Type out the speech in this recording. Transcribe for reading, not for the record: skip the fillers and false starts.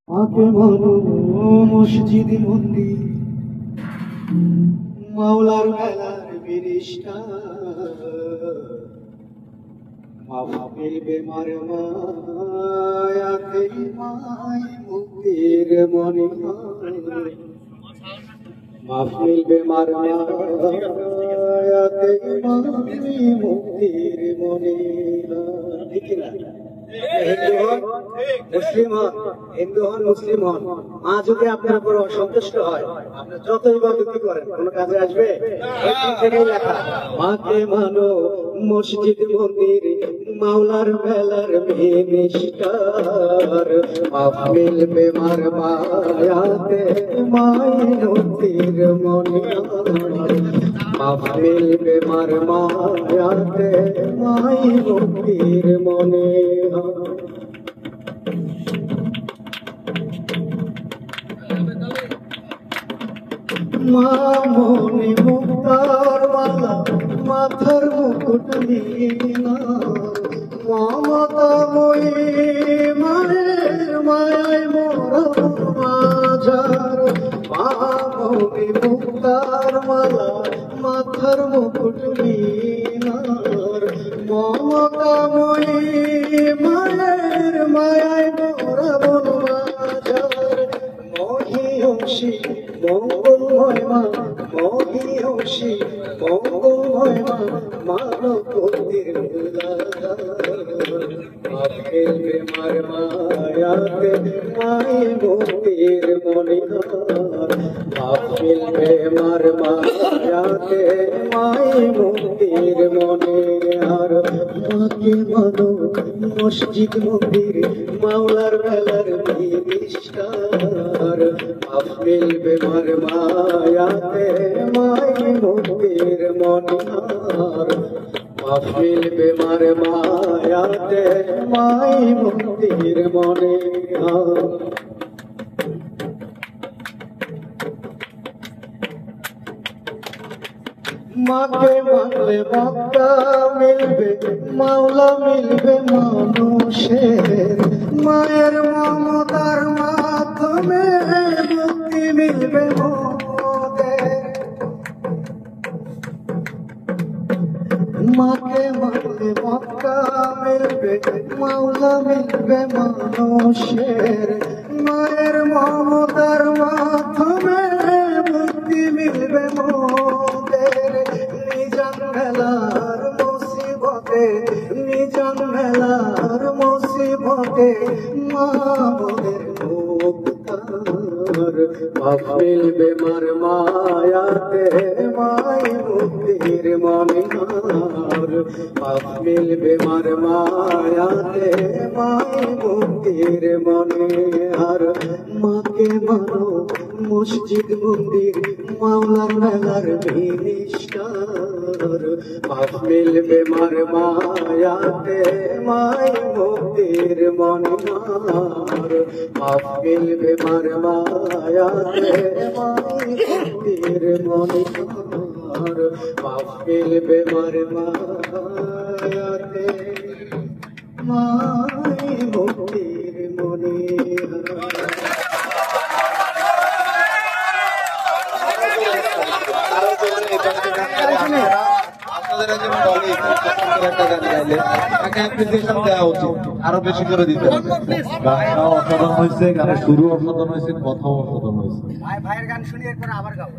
আকে মানো মসজিদ মন্দির মাওলার মেলার বিরিশটা মাহফিল বেমার মায়াতে মাই মুক্তির মনে মাহফিল বেমার মায়াতে মাই মুক্তির মনে ঠিক না মুসলিম হন হিন্দু হন মুসলিম হন মা যদি আপনার উপর অসন্তুষ্ট হয় আপনি যত ইবাদতি করেন কোন কাজে আসবে লেখা মাকে মানো মসজিদ মন্দির মাওলার মেলার মিনিস্টার মাহফিল বেমার মায়াতে মাই নদীর মনে মাহফিল বেমার মায়াতে মাই নদীর মনে মামনি মুক্তার মালা মাথার মুকুট নিনা মমতা মই মায়ের মায়ায় মোরা মাঝার মামনি মুক্তার মালা মাথার মুকুট নিনার মমতা মই মায়ের মায়ায় মোরা বন মাঝার মহিয়সী মঙ্গলময় মা মহিয়সী মঙ্গলময় মা মানবতীর মাহফিল বেমার মায়াতে মাই মুক্তির মনে মাহফিল বেমার মায়াতে মাই মুক্তির মনে আর মাকে মানো মসজিদ মন্দির মাওলার মেলার মিনিস্টার মাহফিল বেমার মায়াতে মাই মুক্তির মনে মাহফিল বেমার মায়াতে মাই মুক্তির মনে মাকে মানলে মক্কা মিলবে মাওলা মিলবে মানুষের মায়ের মমতার মাধ্যমে মুক্তি মিলবে মোদের মাকে মানলে মক্কা মিলবে মাওলা মিলবে মানুষের মায়ের মমতার মাধ্যমে মুক্তি মিলবে মোদের নিজান মেলার মুসিবতে নিজান মেলার মুসিবতে মা মোদের মুক্তার মাহফিল বেমার মায়াতে মাই মুক্তির মনে মাহফিল বেমার মায়াতে মাই মুক্তির মনে আর মাকে মানো মসজিদ মন্দির মাওলার মেলার মিনিস্টার মাহফিল বেমার মায়াতে মাই মুক্তির মনে মাহফিল বেমার মায়াতে মাই মুক্তির মনে মাহফিল বেমার মায়াতে মাই মুক্তির মনে আরো বেশি করে দিতে হবে গানটা অসাধারণ হয়েছে গানের শুরু অসাধারণ হয়েছে কথাও অসাধারণ হয়েছে ভাইয়ের গান শুনি এরপর আবার গাও।